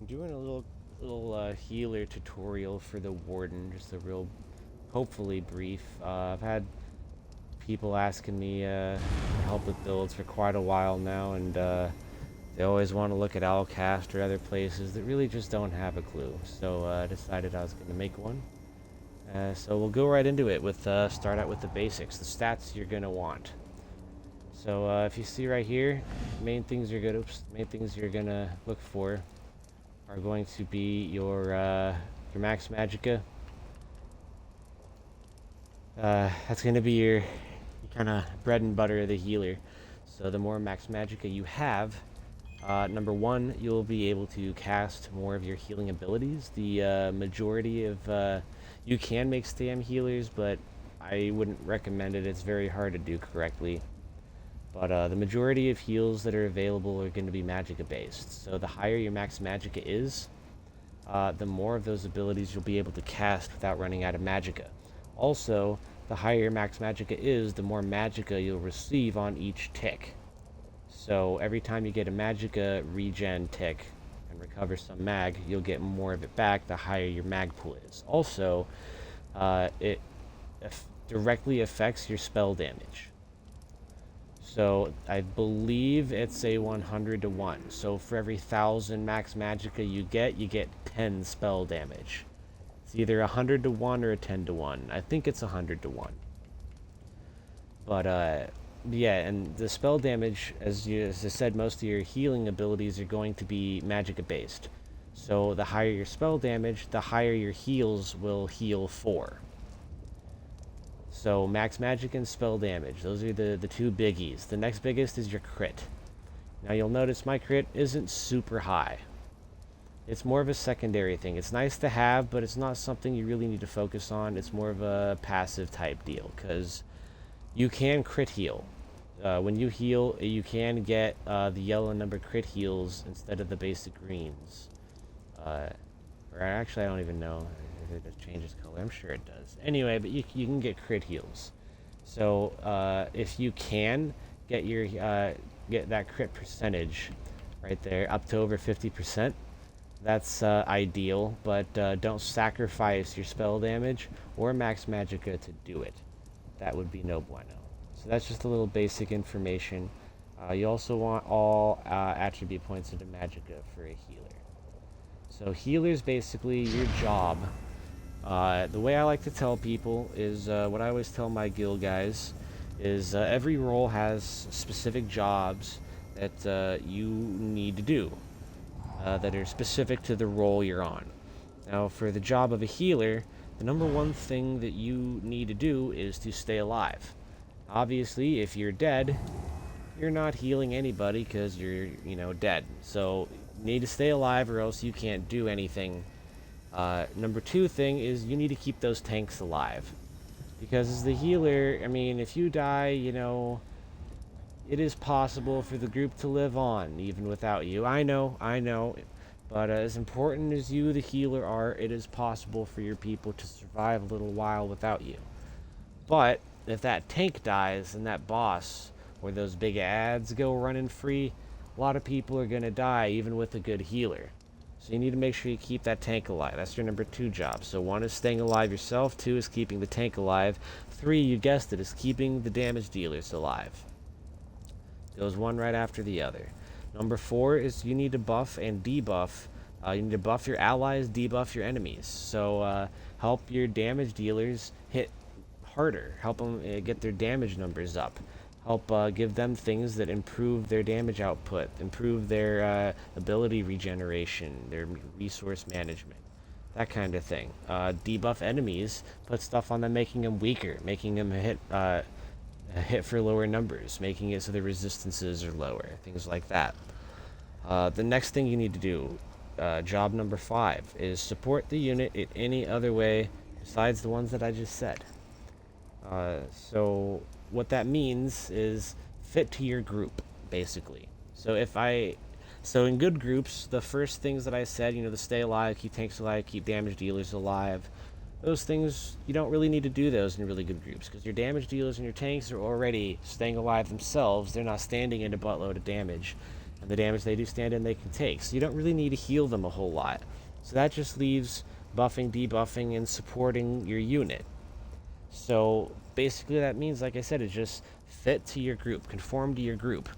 doing a little healer tutorial for the Warden, just a real, hopefully brief. I've had people asking me for help with builds for quite a while now, and they always want to look at Alcast or other places that really just don't have a clue. So I decided I was going to make one. So we'll go right into it with start out with the basics, the stats you're going to want. So if you see right here, main things you're gonna look for are going to be your max magicka. That's gonna be your kind of bread and butter of the healer. So the more max magicka you have, number one, you'll be able to cast more of your healing abilities. The majority of you can make stam healers, but I wouldn't recommend it. It's very hard to do correctly. But the majority of heals that are available are going to be magicka based. So the higher your max magicka is, the more of those abilities you'll be able to cast without running out of magicka. Also, the higher your max magicka is, the more magicka you'll receive on each tick. So every time you get a magicka regen tick and recover some mag, you'll get more of it back the higher your mag pool is. Also, it directly affects your spell damage. So I believe it's a 100 to 1. So for every 1,000 max magicka you get 10 spell damage. It's either 100 to 1 or a 10 to 1. I think it's 100 to 1. But yeah, and the spell damage, as I said, most of your healing abilities are going to be magicka based. So the higher your spell damage, the higher your heals will heal for. So max magic and spell damage, those are the two biggies. The next biggest is your crit. Now you'll notice my crit isn't super high. It's more of a secondary thing. It's nice to have, but it's not something you really need to focus on. It's more of a passive type deal, because you can crit heal. When you heal, you can get the yellow number crit heals instead of the basic greens. Or actually, I don't even know. It changes color. I'm sure it does. Anyway, but you can get crit heals. So if you can get your get that crit percentage right there up to over 50%, that's ideal. But don't sacrifice your spell damage or max magicka to do it. That would be no bueno. So that's just a little basic information. You also want all attribute points into magicka for a healer. So healer's basically your job. The way I like to tell people is what I always tell my guild guys is every role has specific jobs that you need to do that are specific to the role you're on. Now, for the job of a healer, the number one thing that you need to do is to stay alive. Obviously, if you're dead, you're not healing anybody because you're, dead. So you need to stay alive or else you can't do anything. Number two thing is you need to keep those tanks alive. Because as the healer, I mean, if you die, it is possible for the group to live on, even without you. I know. But as important as you, the healer, are, it is possible for your people to survive a little while without you. But if that tank dies and that boss or those big ads go running free, a lot of people are going to die, even with a good healer. So you need to make sure you keep that tank alive. That's your number two job. So one is staying alive yourself. Two is keeping the tank alive. Three, you guessed it, is keeping the damage dealers alive. Goes one right after the other. Number four is you need to buff and debuff. You need to buff your allies, debuff your enemies. So help your damage dealers hit harder. Help them get their damage numbers up. Help give them things that improve their damage output, improve their ability regeneration, their resource management, that kind of thing. Debuff enemies, put stuff on them making them weaker, making them hit for lower numbers, making it so the resistances are lower, things like that. The next thing you need to do, job number 5, is support the unit in any other way besides the ones that I just said. So what that means is fit to your group, basically. So in good groups, the first things that I said, the stay alive, keep tanks alive, keep damage dealers alive, those things, you don't really need to do those in really good groups, because your damage dealers and your tanks are already staying alive themselves. They're not standing in a buttload of damage. and the damage they do stand in they can take. So you don't really need to heal them a whole lot. So that just leaves buffing, debuffing, and supporting your unit. So basically that means, like I said, it just fit to your group, conform to your group.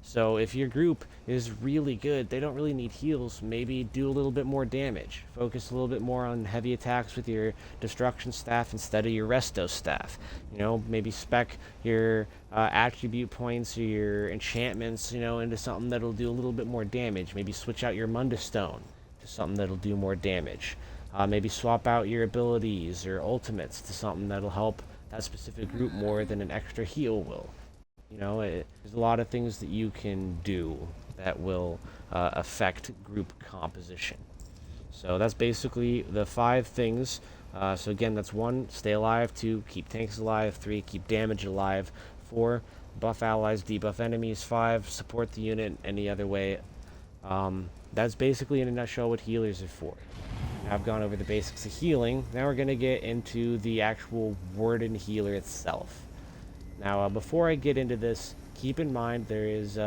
So if your group is really good, they don't really need heals, maybe do a little bit more damage. Focus a little bit more on heavy attacks with your destruction staff instead of your resto staff. You know, maybe spec your attribute points or your enchantments, you know, into something that'll do a little bit more damage. Maybe switch out your Munda Stone to something that'll do more damage. Maybe swap out your abilities or ultimates to something that'll help that specific group more than an extra heal will. You know, there's a lot of things that you can do that will affect group composition. So that's basically the 5 things. So again, that's 1, stay alive. 2, keep tanks alive. 3, keep damage alive. 4, buff allies, debuff enemies. 5, support the unit any other way. That's basically in a nutshell what healers are for. Now I've gone over the basics of healing. Now we're going to get into the actual Warden Healer itself. Now, before I get into this, keep in mind there's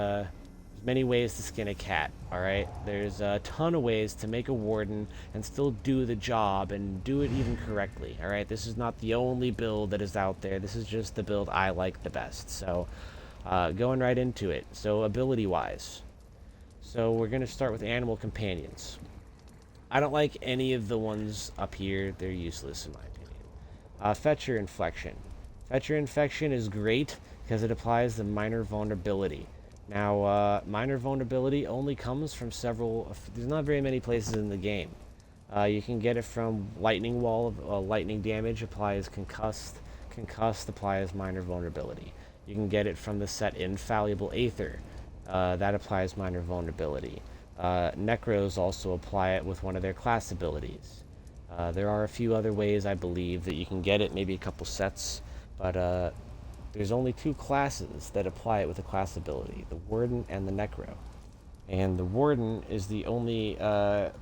many ways to skin a cat, alright? There's a ton of ways to make a warden and still do the job and do it even correctly, alright? This is not the only build that is out there. This is just the build I like the best. So, going right into it. So, ability-wise. So, we're going to start with animal companions. I don't like any of the ones up here. They're useless in my opinion. Fetcher Inflection. Fetcher Infection is great because it applies the minor vulnerability. Now, minor vulnerability only comes from there's not very many places in the game. You can get it from Lightning Wall, lightning damage applies concussed. Concussed applies minor vulnerability. You can get it from the set Infallible Aether. That applies minor vulnerability. Necros also apply it with one of their class abilities. There are a few other ways, I believe, that you can get it, maybe a couple sets. But there's only 2 classes that apply it with a class ability, the Warden and the Necro. And the Warden is the only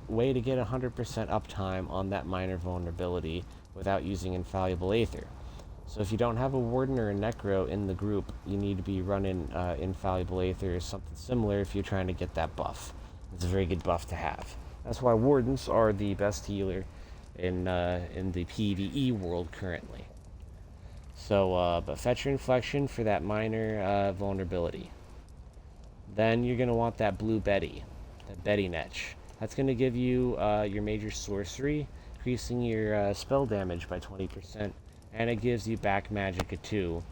way to get 100% uptime on that minor vulnerability without using Infallible Aether. So if you don't have a Warden or a Necro in the group, you need to be running Infallible Aether or something similar if you're trying to get that buff. It's a very good buff to have. That's why Wardens are the best healer in the PvE world currently. So, but Fetcher Inflection for that minor vulnerability. Then you're going to want that Blue Betty, that Betty Netch. That's going to give you your major sorcery, increasing your spell damage by 20%, and it gives you back magic at 2,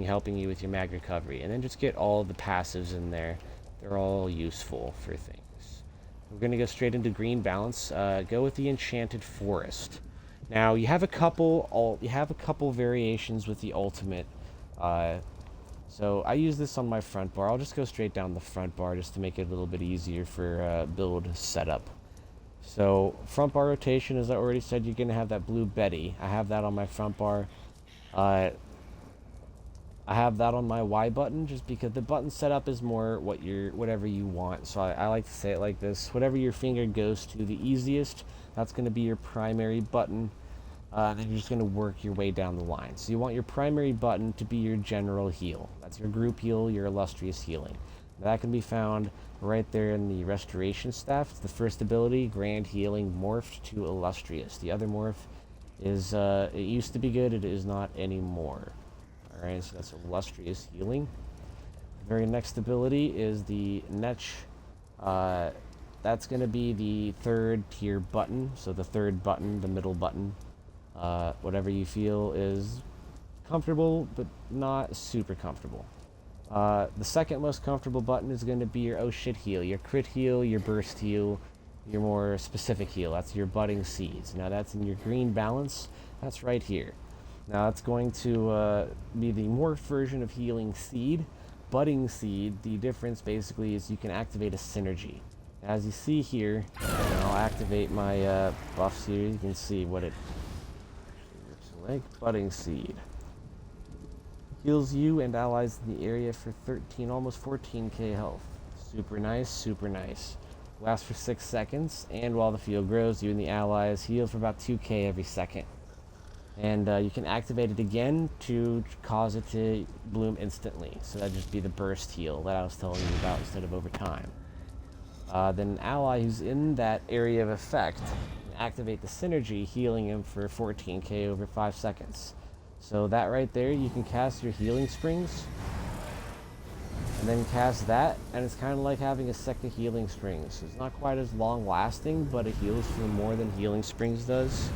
helping you with your mag recovery. And then just get all of the passives in there. They're all useful for things. We're going to go straight into green balance. Go with the Enchanted Forest. Now you have a couple variations with the ultimate. So I use this on my front bar. I'll just go straight down the front bar just to make it a little bit easier for build setup. So front bar rotation, as I already said, you're gonna have that Blue Betty. I have that on my front bar. I have that on my Y button just because the button setup is more whatever you want. So I like to say it like this: whatever your finger goes to the easiest, that's going to be your primary button. Then you're just going to work your way down the line. So you want your primary button to be your general heal. That's your group heal, your illustrious healing. Now that can be found right there in the restoration staff. It's the first ability, Grand Healing, morphed to illustrious. The other morph is, it used to be good, it is not anymore. Alright, so that's illustrious healing. The very next ability is the Netch. That's going to be the 3rd tier button. So the 3rd button, the middle button. Whatever you feel is comfortable, but not super comfortable. The 2nd most comfortable button is going to be your oh shit heal, your crit heal, your burst heal, your more specific heal. That's your budding seeds. Now that's in your green balance. That's right here. Now it's going to be the morphed version of healing seed. Budding seed, the difference basically is you can activate a synergy. As you see here, and I'll activate my buffs here. You can see what it looks like. Budding seed heals you and allies in the area for 13, almost 14k health. Super nice, super nice. Lasts for 6 seconds, and while the field grows, you and the allies heal for about 2k every second. And you can activate it again to cause it to bloom instantly. So that'd just be the burst heal that I was telling you about instead of over time. Then an ally who's in that area of effect can activate the synergy, healing him for 14k over 5 seconds. So that right there, you can cast your healing springs, and then cast that, and it's kind of like having a second healing springs. It's not quite as long lasting, but it heals for more than healing springs does.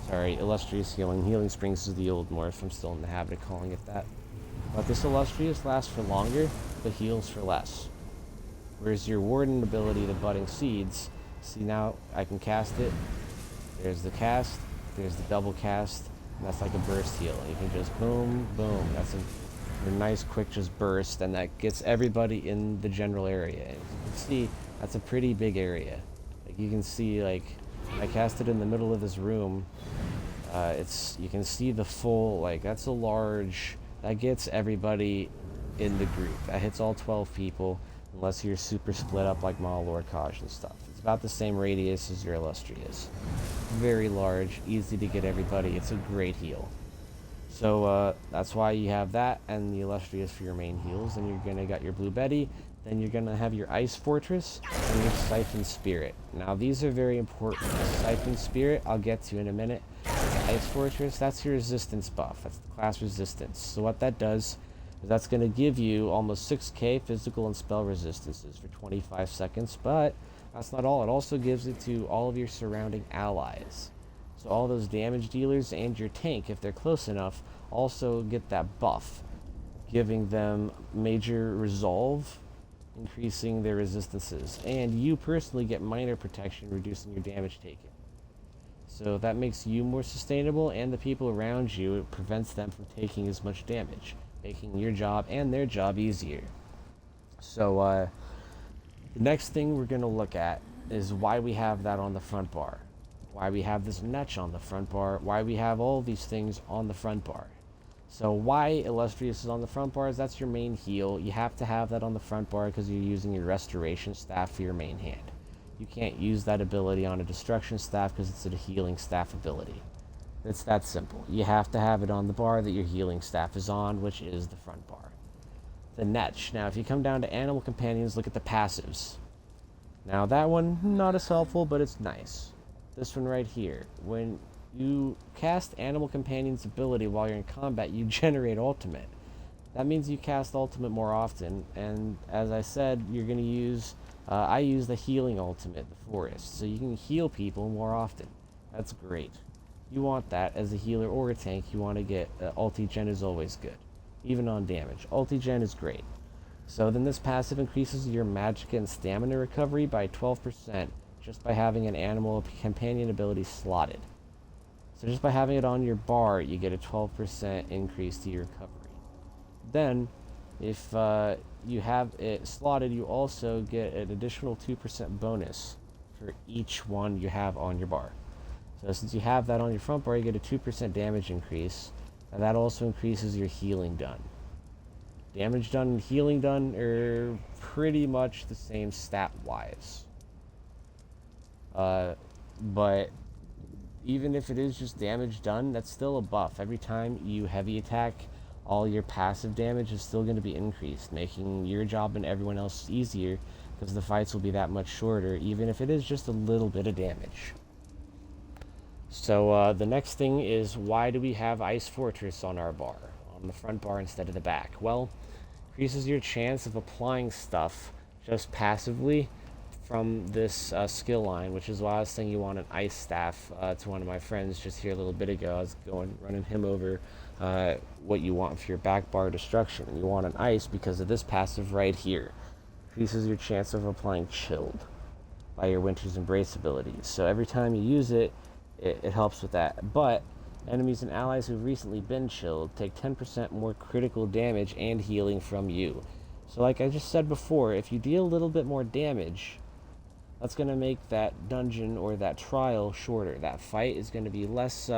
Sorry, illustrious healing. Healing springs is the old morph. I'm still in the habit of calling it that. But this illustrious lasts for longer, but heals for less. Whereas your warden ability, the budding seeds, see now I can cast it. There's the cast, there's the double cast, and that's like a burst heal. You can just boom, boom. That's a nice quick just burst, and that gets everybody in the general area. And you can see that's a pretty big area. Like you can see, like I cast it in the middle of this room. You can see the full, like that's a large. That gets everybody in the group. That hits all 12 people. Unless you're super split up like Malorkaj and stuff. It's about the same radius as your illustrious. Very large, easy to get everybody. It's a great heal. So that's why you have that and the illustrious for your main heals. Then you're gonna got your Blue Betty. Then you're gonna have your Ice Fortress and your Siphon Spirit. Now these are very important. The Siphon Spirit I'll get to in a minute. The Ice Fortress, that's your resistance buff. That's the class resistance. So what that does, that's going to give you almost 6k physical and spell resistances for 25 seconds, but that's not all. It also gives it to all of your surrounding allies. So all those damage dealers and your tank, if they're close enough, also get that buff, giving them major resolve, increasing their resistances. And you personally get minor protection, reducing your damage taken. So that makes you more sustainable, and the people around you, it prevents them from taking as much damage, making your job and their job easier. So the next thing we're going to look at is why we have that on the front bar, why we have this netch on the front bar, why we have all these things on the front bar. So why Illustrious is on the front bar is that's your main heal. You have to have that on the front bar because you're using your restoration staff for your main hand. You can't use that ability on a destruction staff because it's a healing staff ability. It's that simple. You have to have it on the bar that your healing staff is on, which is the front bar. The netch. Now, if you come down to animal companions, look at the passives. Now, that one, not as helpful, but it's nice. This one right here. When you cast animal companion's ability while you're in combat, you generate ultimate. That means you cast ultimate more often, and as I said, you're going to use... I use the healing ultimate, the forest, so you can heal people more often. That's great. You want that as a healer or a tank. You want to get ulti-gen is always good, even on damage. Ulti-gen is great. So then this passive increases your magic and stamina recovery by 12% just by having an animal companion ability slotted. So just by having it on your bar, you get a 12% increase to your recovery. Then, if you have it slotted, you also get an additional 2% bonus for each one you have on your bar. So since you have that on your front bar, you get a 2% damage increase, and that also increases your healing done. Damage done and healing done are pretty much the same stat-wise. But even if it is just damage done, that's still a buff. Every time you heavy attack, all your passive damage is still going to be increased, making your job and everyone else easier because the fights will be that much shorter, even if it is just a little bit of damage. So the next thing is, why do we have Ice Fortress on our bar, on the front bar instead of the back? Well, increases your chance of applying stuff just passively from this skill line, which is why I was saying you want an ice staff to one of my friends just here a little bit ago. I was running him over what you want for your back bar destruction. You want an ice because of this passive right here. Increases your chance of applying chilled by your Winter's Embrace abilities. So every time you use it, it helps with that. But enemies and allies who've recently been chilled take 10% more critical damage and healing from you. So like I just said before, if you deal a little bit more damage, that's going to make that dungeon or that trial shorter. That fight is going to be less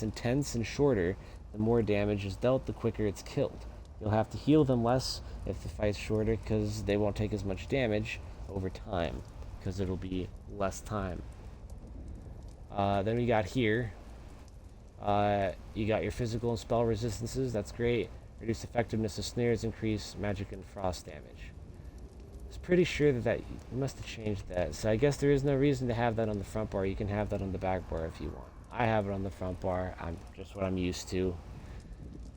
intense and shorter. The more damage is dealt, the quicker it's killed. You'll have to heal them less if the fight's shorter because they won't take as much damage over time because it'll be less time. Then we got here. You got your physical and spell resistances, that's great. Reduce effectiveness of snares, increase magic and frost damage. I was pretty sure that you must have changed that. So I guess there is no reason to have that on the front bar. You can have that on the back bar if you want. I have it on the front bar. I'm just what I'm used to.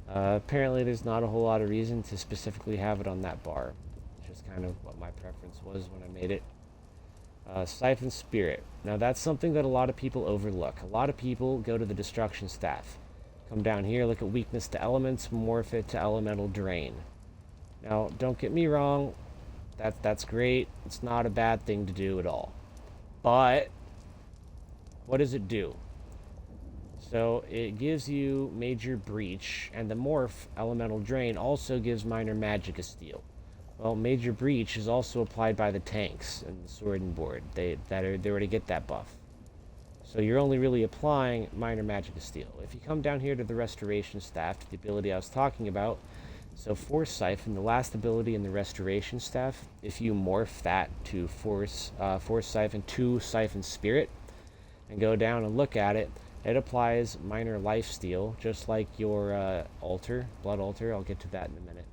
Apparently there's not a whole lot of reason to specifically have it on that bar. It's just kind of what my preference was when I made it. Siphon Spirit. Now that's something that a lot of people overlook. A lot of people go to the Destruction Staff. Come down here, look at Weakness to Elements, morph it to Elemental Drain. Now, don't get me wrong, that's great. It's not a bad thing to do at all. But, what does it do? So, it gives you Major Breach, and the morph, Elemental Drain, also gives Minor Magic a Steal. Well, Major Breach is also applied by the tanks and the Sword and Board. They already get that buff. So you're only really applying Minor Magic of Steel. If you come down here to the Restoration Staff, to the ability I was talking about, so Force Siphon, the last ability in the Restoration Staff, if you morph that to Force Siphon to Siphon Spirit, and go down and look at it, it applies Minor Life Steal, just like your Altar, Blood Altar. I'll get to that in a minute.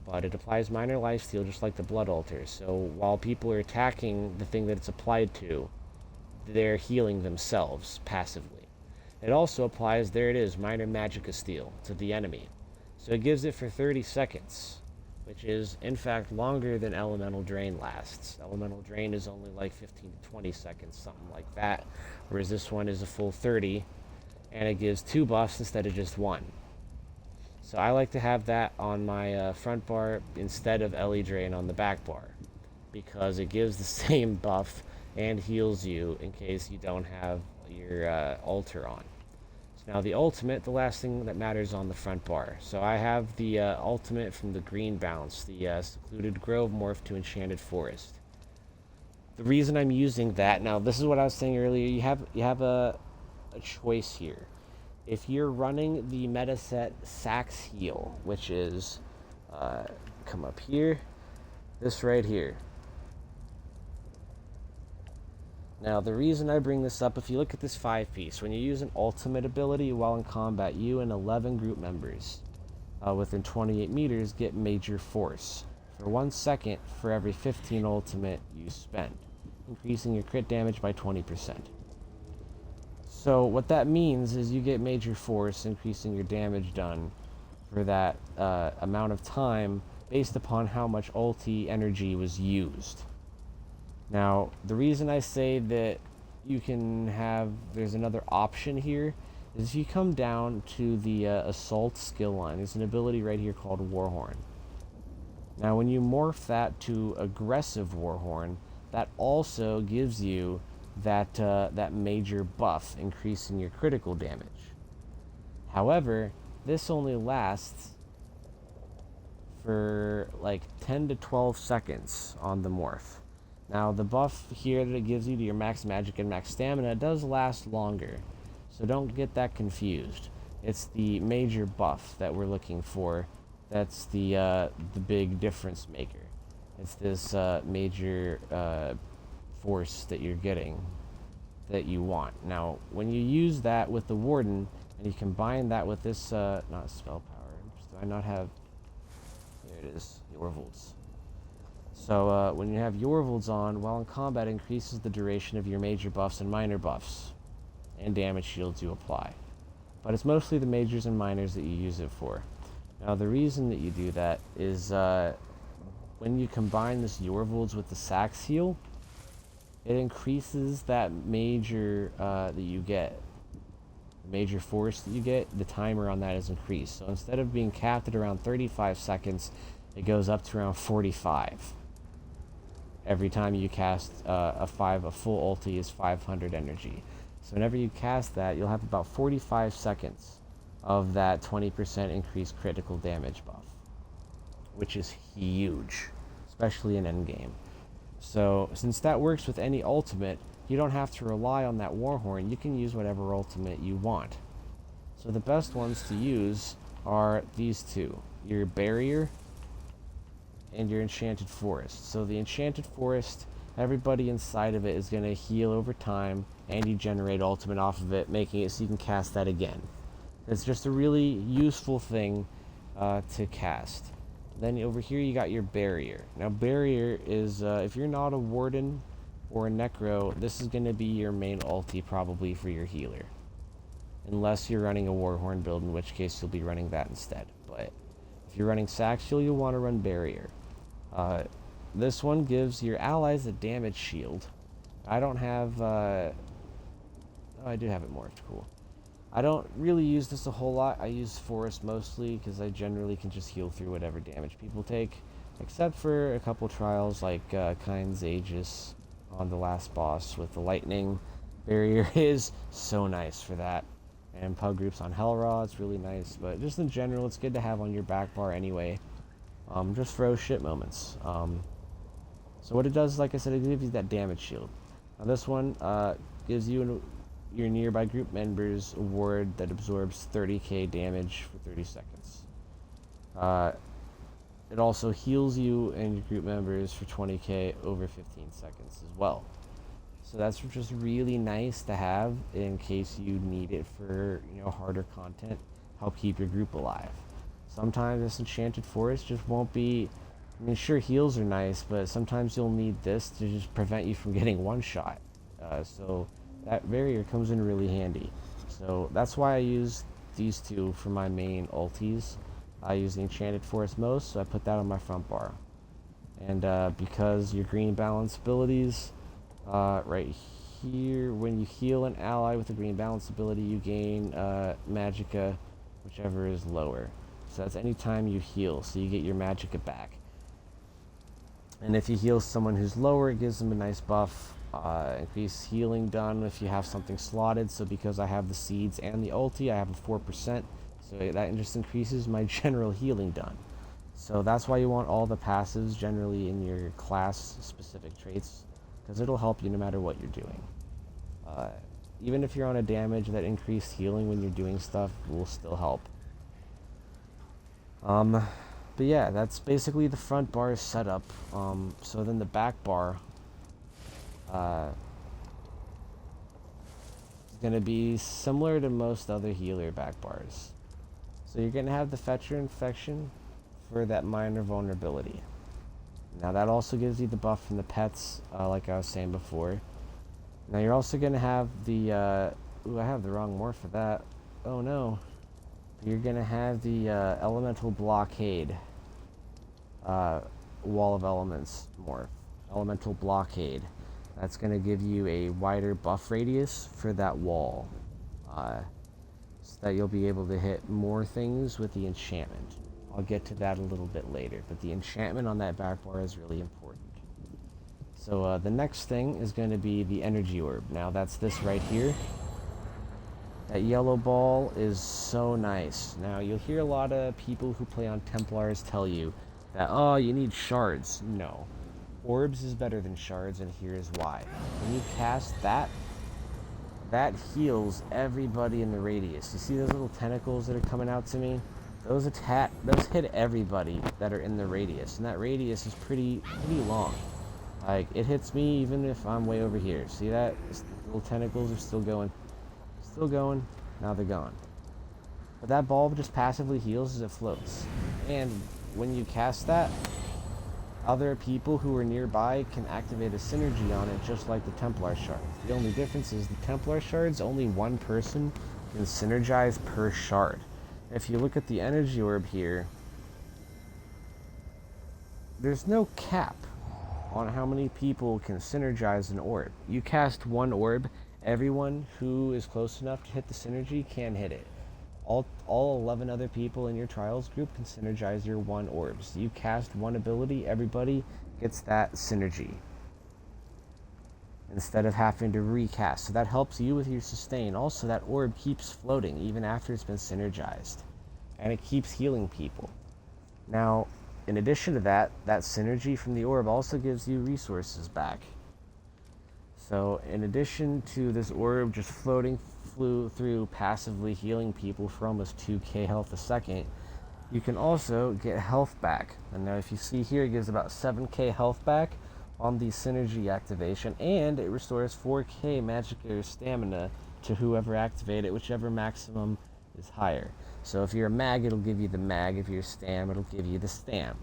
But it applies Minor Life Steal just like the Blood Altar. So while people are attacking the thing that it's applied to, they're healing themselves passively. It also applies, there it is, Minor Magic of Steel to the enemy. So it gives it for 30 seconds, which is in fact longer than Elemental Drain lasts. Elemental Drain is only like 15 to 20 seconds, something like that, whereas this one is a full 30, and it gives 2 buffs instead of just 1. So I like to have that on my front bar instead of Ele Drain on the back bar, because it gives the same buff and heals you in case you don't have your altar on. So now the ultimate, the last thing that matters on the front bar. So I have the ultimate from the green bounce, the Secluded Grove morph to Enchanted Forest. The reason I'm using that, now this is what I was saying earlier, you have a choice here. If you're running the meta set Sax Heal, which is, come up here, this right here. Now, the reason I bring this up, if you look at this 5-piece, when you use an ultimate ability while in combat, you and 11 group members within 28 meters get Major Force for 1 second for every 15 ultimate you spend, increasing your crit damage by 20%. So what that means is you get Major Force, increasing your damage done for that amount of time based upon how much ulti energy was used. Now, the reason I say that you can have, there's another option here, is if you come down to the Assault skill line, there's an ability right here called Warhorn. Now, when you morph that to Aggressive Warhorn, that also gives you that major buff, increasing your critical damage. However, this only lasts for like 10 to 12 seconds on the morph. Now, the buff here that it gives you to your max magic and max stamina does last longer, so don't get that confused. It's the major buff that we're looking for that's the big difference maker. It's this major force that you're getting that you want. Now, when you use that with the Warden, and you combine that with this, not spell power, do I not have, there it is, Yorvolds. So when you have Yorvolds on, while in combat, increases the duration of your major buffs and minor buffs, and damage shields you apply. But it's mostly the majors and minors that you use it for. Now, the reason that you do that is when you combine this Yorvolds with the Sax Heal, it increases that major that you get. The major force that you get, the timer on that is increased. So instead of being capped at around 35 seconds, it goes up to around 45. Every time you cast a full ulti is 500 energy. So whenever you cast that, you'll have about 45 seconds of that 20% increased critical damage buff, which is huge, especially in endgame. So since that works with any ultimate, you don't have to rely on that Warhorn. You can use whatever ultimate you want. So the best ones to use are these two, your Barrier and your Enchanted Forest. So the Enchanted Forest everybody inside of it is going to heal over time, and you generate ultimate off of it, making it so you can cast that again. It's just a really useful thing to cast. Then over here you got your barrier. Now barrier is, if you're not a warden or a necro, this is going to be your main ulti probably for your healer. Unless you're running a warhorn build, in which case you'll be running that instead. But if you're running Saxiel, you'll want to run barrier. This one gives your allies a damage shield. I don't have, oh, I do have it morphed, cool. I don't really use this a whole lot. I use Forest mostly because I generally can just heal through whatever damage people take. Except for a couple trials like Kind's Aegis on the last boss with the lightning. Barrier is so nice for that. And pug groups on Hellraw, it's really nice. But just in general, it's good to have on your back bar anyway. Just for those shit moments. So what it does, like I said, it gives you that damage shield. Now this one gives you your nearby group members a ward that absorbs 30k damage for 30 seconds. It also heals you and your group members for 20k over 15 seconds as well. So that's just really nice to have in case you need it for, you know, harder content, help keep your group alive. Sometimes this enchanted forest just won't be, I mean, sure, heals are nice, but sometimes you'll need this to just prevent you from getting one shot. So that barrier comes in really handy. So that's why I use these two for my main ultis. I use the enchanted forest most, so I put that on my front bar. And because your green balance abilities, right here, when you heal an ally with a green balance ability, you gain magicka, whichever is lower. So that's any time you heal, so you get your magicka back. And if you heal someone who's lower, it gives them a nice buff. Increase healing done if you have something slotted. So because I have the seeds and the ulti, I have a 4%. So that just increases my general healing done. So that's why you want all the passives generally in your class-specific traits, because it'll help you no matter what you're doing. Even if you're on a damage, that increased healing when you're doing stuff will still help. But yeah, that's basically the front bar setup. So then the back bar is going to be similar to most other healer back bars. So you're going to have the Fetcher Infection for that minor vulnerability. Now that also gives you the buff from the pets, like I was saying before. Now you're also going to have the, ooh, I have the wrong morph for that. Oh no. You're going to have the Elemental Blockade. Wall of Elements morph. Elemental Blockade. That's going to give you a wider buff radius for that wall. So that you'll be able to hit more things with the enchantment. I'll get to that a little bit later, but the enchantment on that back bar is really important. So the next thing is going to be the Energy Orb. Now that's this right here. That yellow ball is so nice. Now you'll hear a lot of people who play on Templars tell you that, oh, you need shards. No. Orbs is better than shards, and here's why. When you cast that, that heals everybody in the radius. You see those little tentacles that are coming out to me? Those hit everybody that are in the radius, and that radius is pretty long. Like, it hits me even if I'm way over here. See that? The little tentacles are still going. Still going. Now they're gone. But that ball just passively heals as it floats. And when you cast that, other people who are nearby can activate a synergy on it, just like the Templar shards. The only difference is the Templar shards, only one person can synergize per shard. If you look at the Energy Orb here, there's no cap on how many people can synergize an orb. You cast one orb, everyone who is close enough to hit the synergy can hit it. All 11 other people in your trials group can synergize your one orb. So you cast one ability, everybody gets that synergy, instead of having to recast. So that helps you with your sustain. Also, that orb keeps floating even after it's been synergized, and it keeps healing people. Now, in addition to that, that synergy from the orb also gives you resources back. So in addition to this orb just floating through passively healing people for almost 2k health a second, you can also get health back. And now if you see here, it gives about 7k health back on the synergy activation, and it restores 4k magic or stamina to whoever activated it, whichever maximum is higher. So if you're a mag, it'll give you the mag. If you're a stam, it'll give you the stam.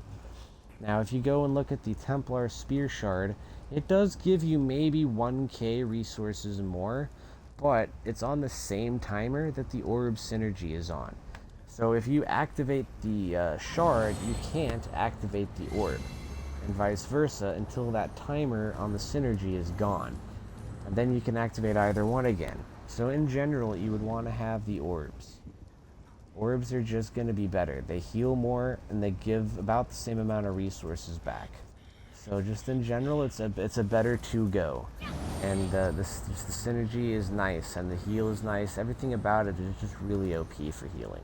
Now, if you go and look at the Templar Spear Shard, it does give you maybe 1k resources more, but it's on the same timer that the Orb Synergy is on. So if you activate the Shard, you can't activate the Orb, and vice versa until that timer on the Synergy is gone. And then you can activate either one again. So in general, you would want to have the Orbs. Orbs are just going to be better. They heal more, and they give about the same amount of resources back. So just in general, it's a better to-go. And the synergy is nice, and the heal is nice. Everything about it is just really OP for healing.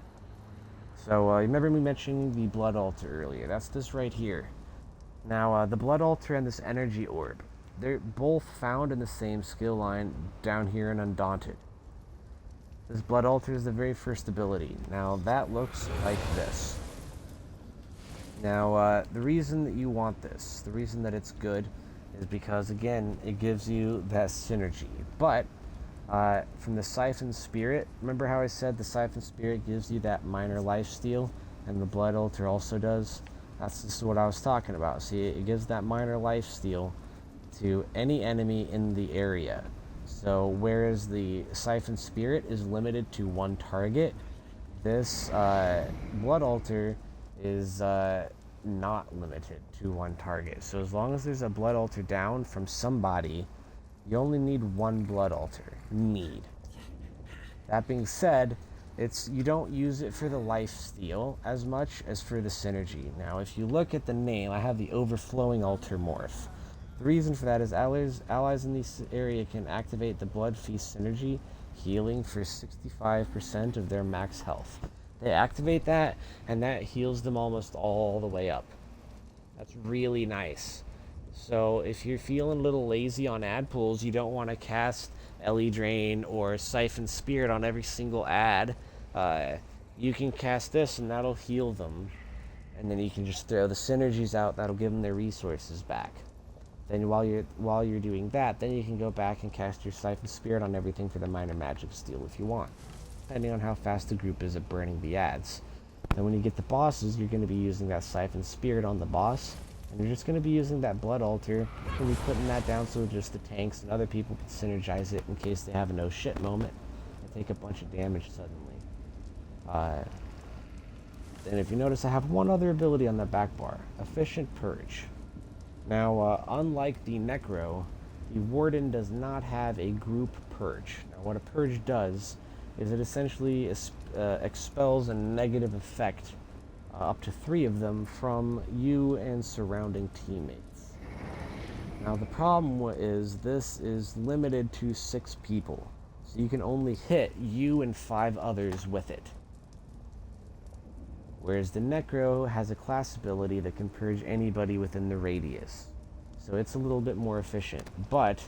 So remember me mentioning the Blood Altar earlier. That's this right here. Now, the Blood Altar and this Energy Orb, they're both found in the same skill line down here in Undaunted. This Blood Altar is the very first ability. Now, that looks like this. Now, the reason that you want this, the reason that it's good, is because, again, it gives you that synergy. But, from the Siphon Spirit, remember how I said the Siphon Spirit gives you that minor lifesteal, and the Blood Altar also does? This is what I was talking about. See, it gives that minor lifesteal to any enemy in the area. So, whereas the Siphon Spirit is limited to one target, this Blood Altar is not limited to one target. So as long as there's a Blood Altar down from somebody, you only need one Blood Altar. That being said, you don't use it for the lifesteal as much as for the synergy. Now, if you look at the name, I have the Overflowing Altar Morph. The reason for that is allies in this area can activate the Blood Feast synergy, healing for 65% of their max health. They activate that, and that heals them almost all the way up. That's really nice. So if you're feeling a little lazy on ad pools, you don't want to cast Ellie Drain or Siphon Spirit on every single ad, you can cast this, and that'll heal them. And then you can just throw the synergies out, that'll give them their resources back. Then while you're doing that, then you can go back and cast your Siphon Spirit on everything for the minor magic steal if you want, depending on how fast the group is at burning the ads. Then when you get the bosses, you're going to be using that Siphon Spirit on the boss, and you're just going to be using that Blood Altar and be putting that down so just the tanks and other people can synergize it in case they have a no shit moment and take a bunch of damage suddenly. And if you notice, I have one other ability on the back bar, Efficient Purge. Now, unlike the Necro, the Warden does not have a group purge. Now, what a purge does is it essentially expels a negative effect, up to 3 of them, from you and surrounding teammates. Now, the problem is this is limited to 6 people, so you can only hit you and 5 others with it. Whereas the Necro has a class ability that can purge anybody within the radius. So it's a little bit more efficient. But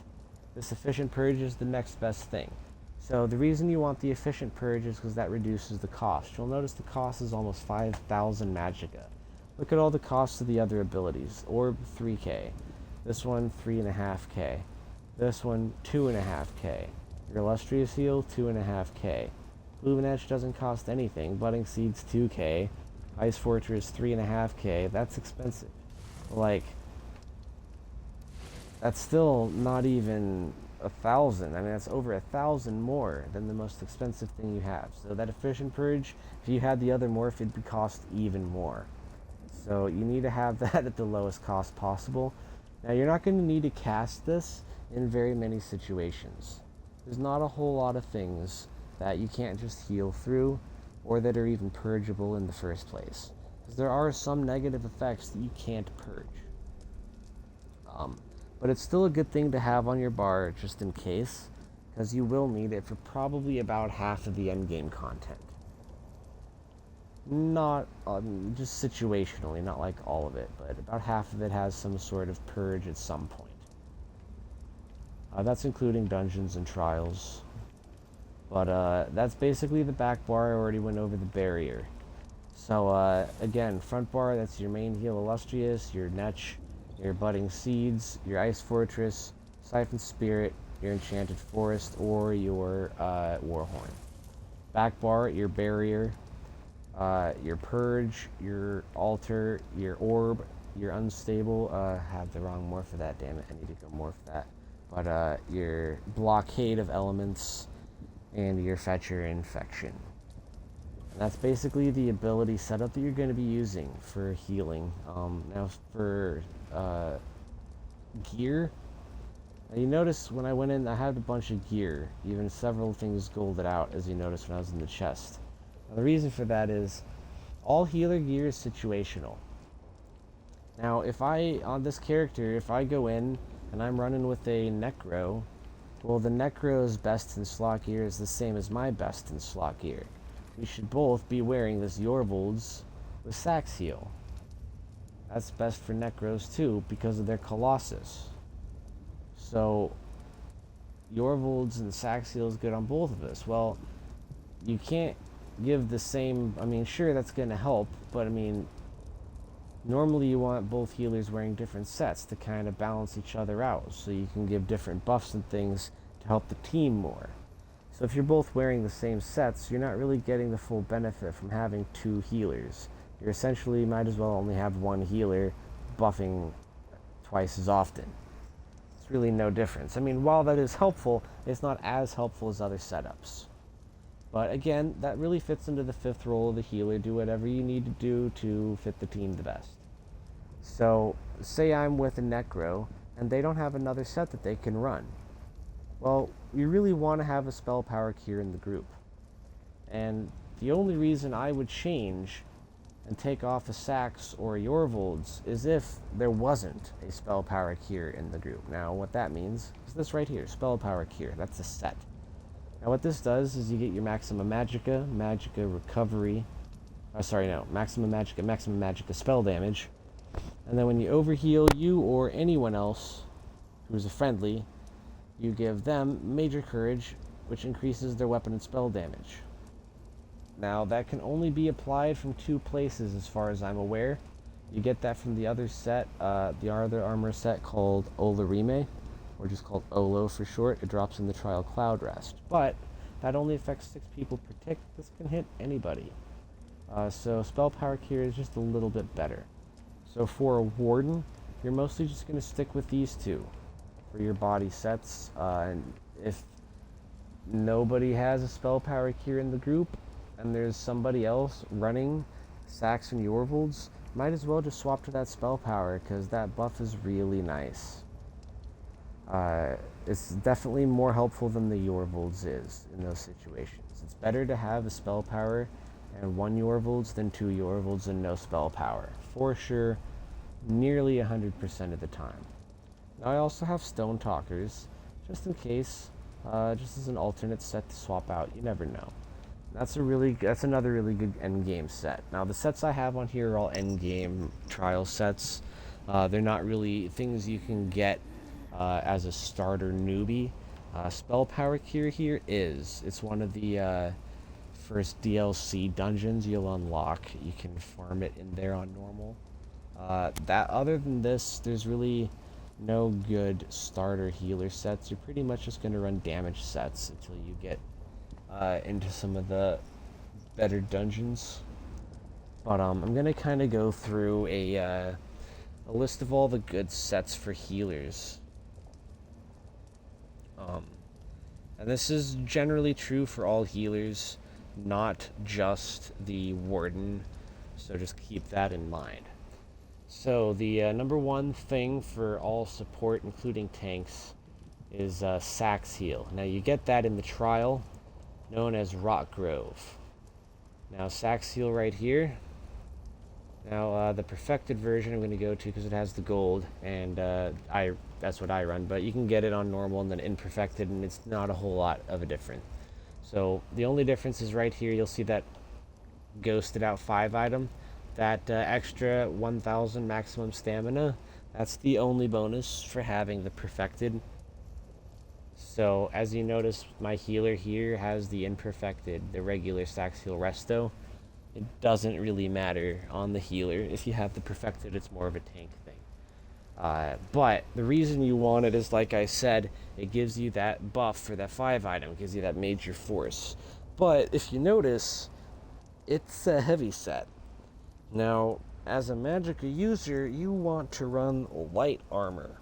this efficient purge is the next best thing. So the reason you want the efficient purge is because that reduces the cost. You'll notice the cost is almost 5,000 magicka. Look at all the costs of the other abilities. Orb, 3k. This one, 3.5k. This one, 2.5k. Your Illustrious Heal, 2.5k. Blooming Edge doesn't cost anything. Budding Seeds, 2k. Ice Fortress, 3.5k. That's expensive. Like, that's still not even 1,000. I mean, that's over 1,000 more than the most expensive thing you have. So that Efficient Purge, if you had the other morph, it'd cost even more. So you need to have that at the lowest cost possible. Now, you're not going to need to cast this in very many situations. There's not a whole lot of things that you can't just heal through, or that are even purgeable in the first place. Because there are some negative effects that you can't purge. But it's still a good thing to have on your bar, just in case, because you will need it for probably about half of the endgame content. Not, just situationally, not like all of it, but about half of it has some sort of purge at some point. That's including dungeons and trials. But that's basically the back bar. I already went over the barrier. So again, front bar, that's your main heal Illustrious, your Netch, your Budding Seeds, your Ice Fortress, Siphon Spirit, your Enchanted Forest, or your Warhorn. Back bar, your Barrier, your Purge, your Altar, your Orb, your Unstable. Have the wrong morph for that, damn it. I need to go morph that. But your Blockade of Elements, and your Fetcher Infection. And that's basically the ability setup that you're going to be using for healing. Now for gear, now you notice when I went in, I had a bunch of gear, even several things golded out, as you noticed when I was in the chest. Now the reason for that is all healer gear is situational. Now if on this character, if I go in and I'm running with a Necro, well, the Necro's best in slot gear is the same as my best in slot gear. We should both be wearing this Yorvolds with Sax Heal. That's best for Necros too, because of their Colossus. So, Yorvolds and Sax Heal is good on both of us. Well, you can't give the same, I mean, sure, that's going to help, but I mean, normally you want both healers wearing different sets to kind of balance each other out, so you can give different buffs and things to help the team more. So if you're both wearing the same sets, you're not really getting the full benefit from having two healers. You essentially might as well only have one healer buffing twice as often. It's really no difference. I mean, while that is helpful, it's not as helpful as other setups. But again, that really fits into the fifth role of the healer. Do whatever you need to do to fit the team the best. So, say I'm with a Necro, and they don't have another set that they can run. Well, you really want to have a Spell Power Cure in the group. And the only reason I would change and take off a Sax or a Yorvolds is if there wasn't a Spell Power Cure in the group. Now, what that means is this right here, Spell Power Cure. That's a set. Now what this does is you get your Maxima Magica, Recovery, Maxima Magica spell damage, and then when you overheal you or anyone else who's a friendly, you give them Major Courage, which increases their weapon and spell damage. Now that can only be applied from two places as far as I'm aware. You get that from the other set, the other armor set called Olarime, or just called Olo for short. It drops in the Trial Cloud Rest. But that only affects 6 people per tick. This can hit anybody. So Spell Power Cure is just a little bit better. So for a Warden, you're mostly just going to stick with these two for your body sets. And if nobody has a Spell Power Cure in the group, and there's somebody else running Sax and Yorvolds, might as well just swap to that Spell Power, because that buff is really nice. It's definitely more helpful than the Yorvolds is in those situations. It's better to have a Spell Power and 1 Yorvolds than 2 Yorvolds and no Spell Power. For sure, nearly 100% of the time. Now I also have Stone Talkers, just in case, just as an alternate set to swap out. You never know. That's another really good endgame set. Now the sets I have on here are all endgame trial sets. They're not really things you can get as a starter newbie. Spell Power Cure here it's one of the first DLC dungeons you'll unlock. You can farm it in there on normal. Other than this, there's really no good starter healer sets. You're pretty much just going to run damage sets until you get into some of the better dungeons. But I'm going to kind of go through a list of all the good sets for healers. And this is generally true for all healers, not just the Warden, so just keep that in mind. So the number one thing for all support, including tanks, is Sax Heal. Now you get that in the trial, known as Rock Grove. Now Sax Heal right here. Now the perfected version I'm going to go to because it has the gold, and that's what I run, but you can get it on normal and then imperfected, and it's not a whole lot of a difference. So the only difference is right here. You'll see that ghosted out 5 item, that extra 1000 maximum stamina. That's the only bonus for having the perfected. So as you notice, my healer here has the imperfected, the regular Sax Heal Resto. It doesn't really matter on the healer. If you have the perfected, it's more of a tank thing. But the reason you want it is, like I said, it gives you that buff for that 5 item. It gives you that major force. But if you notice, it's a heavy set. Now, as a Magicka user, you want to run light armor.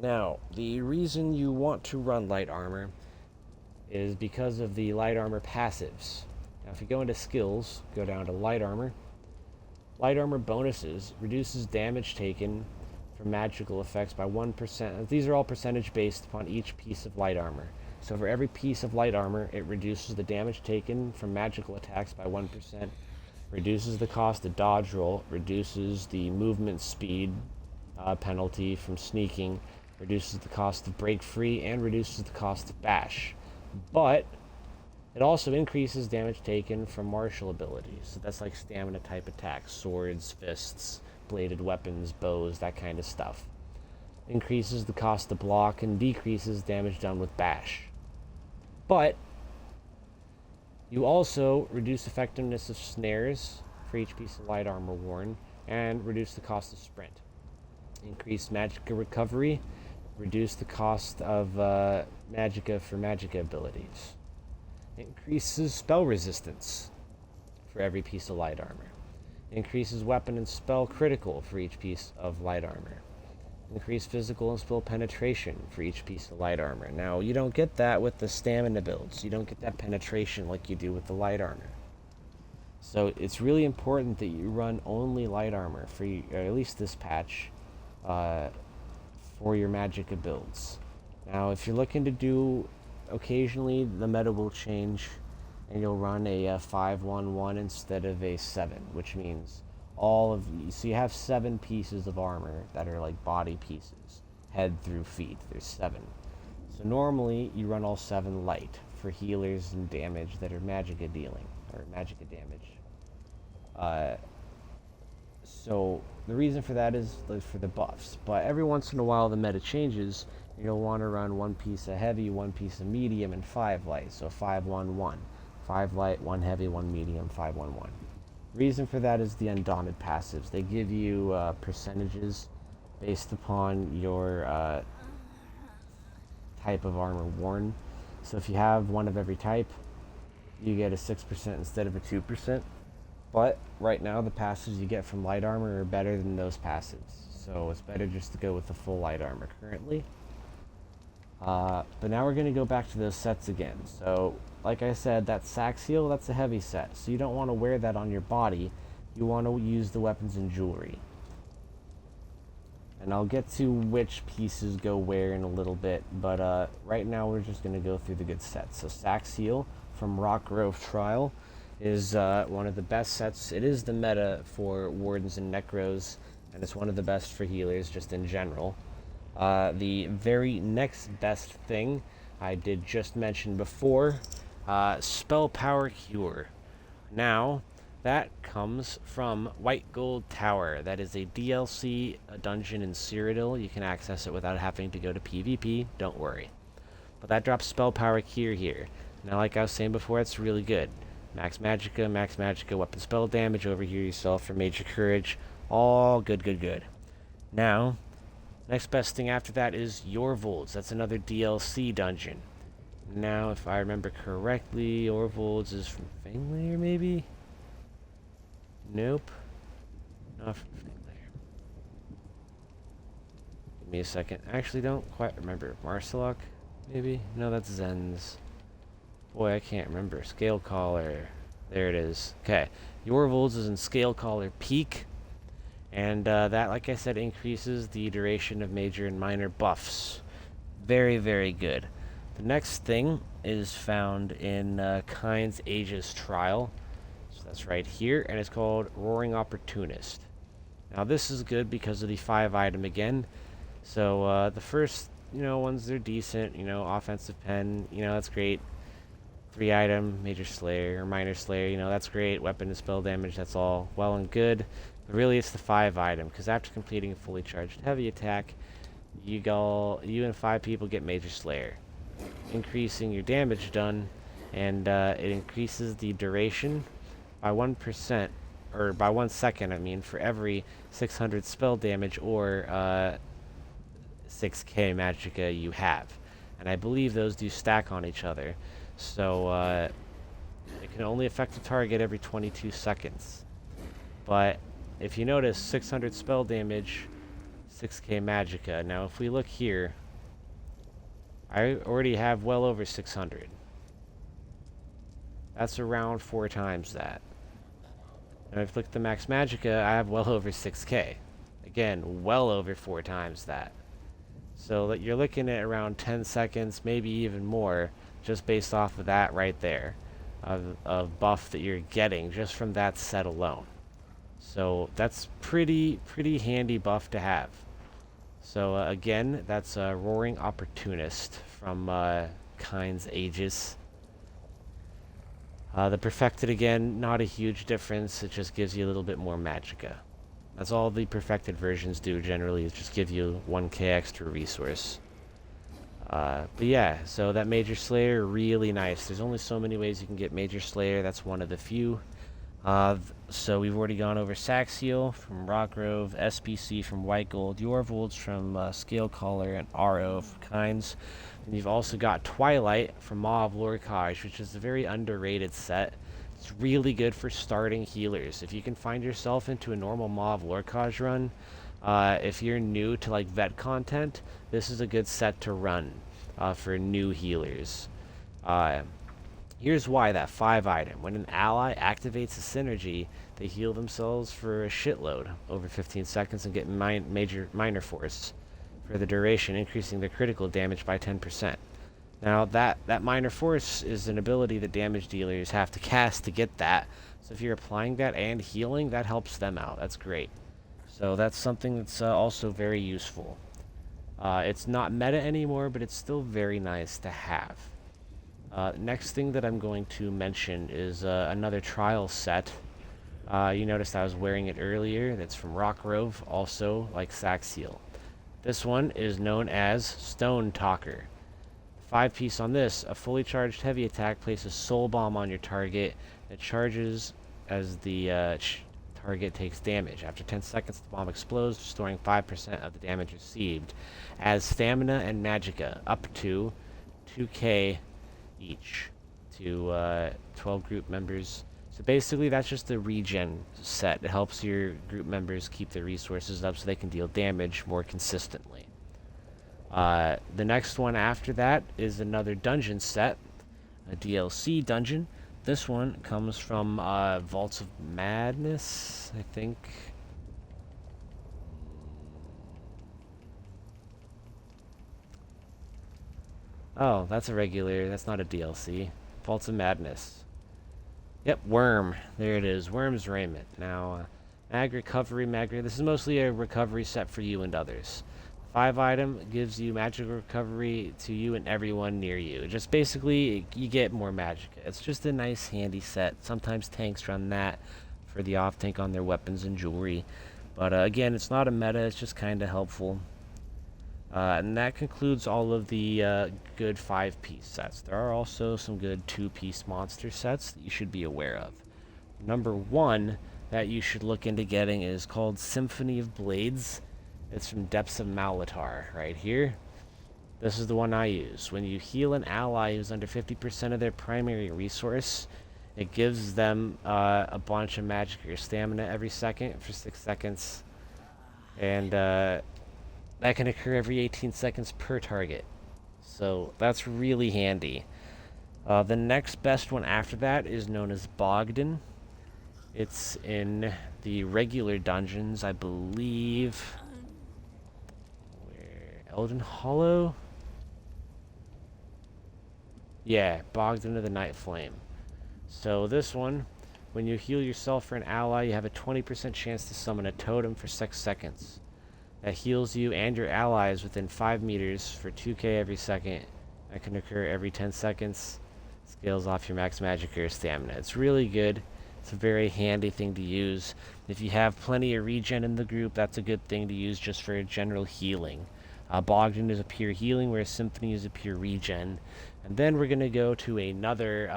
Now, the reason you want to run light armor is because of the light armor passives. Now, if you go into skills, go down to light armor. Light armor bonuses reduces damage taken from magical effects by 1%. These are all percentage based upon each piece of light armor. So for every piece of light armor, it reduces the damage taken from magical attacks by 1%, reduces the cost of dodge roll, reduces the movement speed penalty from sneaking, reduces the cost of break free, and reduces the cost of bash. But it also increases damage taken from martial abilities. So that's like stamina type attacks, swords, fists, bladed weapons, bows, that kind of stuff. Increases the cost to block and decreases damage done with bash. But you also reduce effectiveness of snares for each piece of light armor worn, and reduce the cost of sprint. Increase magicka recovery, reduce the cost of magicka for magicka abilities. Increases spell resistance for every piece of light armor. Increases weapon and spell critical for each piece of light armor. Increase physical and spell penetration for each piece of light armor. Now, you don't get that with the stamina builds. You don't get that penetration like you do with the light armor. So it's really important that you run only light armor for or at least this patch for your magicka builds. Now, if you're looking to do occasionally, the meta will change and you'll run a 5-1-1 instead of a 7, which means so you have 7 pieces of armor that are like body pieces, head through feet. There's 7. So normally you run all 7 light for healers and damage that are magicka dealing or magicka damage. So the reason for that is for the buffs. But every once in a while the meta changes. You'll want to run 1 piece of heavy, 1 piece of medium, and 5 light. So 5-1-1. 5 light, 1 heavy, 1 medium, 5-1-1. Reason for that is the Undaunted passives. They give you percentages based upon your type of armor worn. So if you have 1 of every type, you get a 6% instead of a 2%. But right now, the passives you get from light armor are better than those passives. So it's better just to go with the full light armor currently. But now we're going to go back to those sets again. So, like I said, that sack seal, that's a heavy set. So you don't want to wear that on your body. You want to use the weapons and jewelry. And I'll get to which pieces go where in a little bit. But right now we're just going to go through the good sets. So sack seal from Rock Grove Trial is one of the best sets. It is the meta for Wardens and Necros. And it's one of the best for healers just in general. The very next best thing I did just mention before, Spell Power Cure. Now, that comes from White Gold Tower. That is a DLC, a dungeon in Cyrodiil. You can access it without having to go to PvP, don't worry. But that drops Spell Power Cure here. Now, like I was saying before, it's really good. Max Magicka, weapon spell damage, overheal yourself for Major Courage. All good, good, good. Now, next best thing after that is Yorvolds. That's another DLC dungeon. Now, if I remember correctly, Yorvolds is from Fanglair, maybe? Nope. Not from Fanglair. Give me a second. I actually don't quite remember. Marcelok, maybe? No, that's Zen's. Boy, I can't remember. Scalecaller. There it is. Okay. Yorvolds is in Scalecaller Peak. And that, like I said, increases the duration of major and minor buffs. Very, very good. The next thing is found in Kind's Aegis Trial. So that's right here. And it's called Roaring Opportunist. Now, this is good because of the 5 item again. So the first, ones, they're decent. Offensive pen, that's great. 3 item, Major Slayer, or Minor Slayer, that's great. Weapon and spell damage, that's all well and good. But really, it's the 5 item, because after completing a fully charged heavy attack, you and 5 people get Major Slayer, increasing your damage done, and it increases the duration by 1% or by 1 second, I mean, for every 600 spell damage or 6k magicka you have. And I believe those do stack on each other. So it can only affect the target every 22 seconds. But if you notice, 600 spell damage, 6k magicka. Now if we look here, I already have well over 600. That's around 4 times that. And if I look at the max magicka, I have well over 6k. Again, well over 4 times that. So that you're looking at around 10 seconds, maybe even more, just based off of that right there, of buff that you're getting just from that set alone. So that's pretty handy buff to have. So again, that's a Roaring Opportunist from Kind's Aegis. The Perfected, again, not a huge difference. It just gives you a little bit more magicka. That's all the Perfected versions do generally, is just give you 1k extra resource. But yeah, so that Major Slayer, really nice. There's only so many ways you can get Major Slayer. That's one of the few. So we've already gone over Saxiel from Rockgrove, SPC from White Gold, Yorvolds from Scale Caller, and RO from Kinds. And you've also got Twilight from Maw of Lorcage, which is a very underrated set. It's really good for starting healers. If you can find yourself into a normal Maw of Lorcage run, if you're new to like vet content, this is a good set to run for new healers. Here's why: that 5 item. When an ally activates a synergy, they heal themselves for a shitload over 15 seconds and get minor force for the duration, increasing their critical damage by 10%. Now that minor force is an ability that damage dealers have to cast to get that. So if you're applying that and healing, that helps them out. That's great. So that's something that's also very useful. It's not meta anymore, but it's still very nice to have. Next thing that I'm going to mention is another trial set. You noticed I was wearing it earlier. That's from Rockgrove, also like Saxiel. This one is known as Stone Talker. 5-piece on this, a fully charged heavy attack places Soul Bomb on your target. It charges as the target takes damage. After 10 seconds, the bomb explodes, restoring 5% of the damage received. Adds stamina and magicka, up to 2k each to 12 group members. So basically that's just the regen set. It helps your group members keep their resources up so they can deal damage more consistently. The next one after that is another dungeon set, a DLC dungeon. This one comes from Vaults of Madness, I think. Oh, that's a regular. That's not a DLC. Vaults of Madness. Yep, Worm. There it is. Worm's Raiment. Now, Mag Recovery, this is mostly a recovery set for you and others. 5 item gives you magical recovery to you and everyone near you. Just basically, you get more magicka. It's just a nice, handy set. Sometimes tanks run that for the off-tank on their weapons and jewelry. But again, it's not a meta. It's just kind of helpful. And that concludes all of the good 5-piece sets. There are also some good 2-piece monster sets that you should be aware of. Number 1 that you should look into getting is called Symphony of Blades. It's from Depths of Malatar, right here. This is the one I use. When you heal an ally who's under 50% of their primary resource, it gives them a bunch of magic or stamina every second for 6 seconds. And that can occur every 18 seconds per target. So that's really handy. The next best one after that is known as Bogdan. It's in the regular dungeons, I believe. Elden Hollow? Yeah, Bogdan of the Night Flame. So this one, when you heal yourself or an ally, you have a 20% chance to summon a totem for 6 seconds. That heals you and your allies within 5 meters for 2k every second. That can occur every 10 seconds. Scales off your max magic or stamina. It's really good. It's a very handy thing to use. If you have plenty of regen in the group, that's a good thing to use just for general healing. Bogdan is a pure healing, whereas Symphony is a pure regen. And then we're going to go to another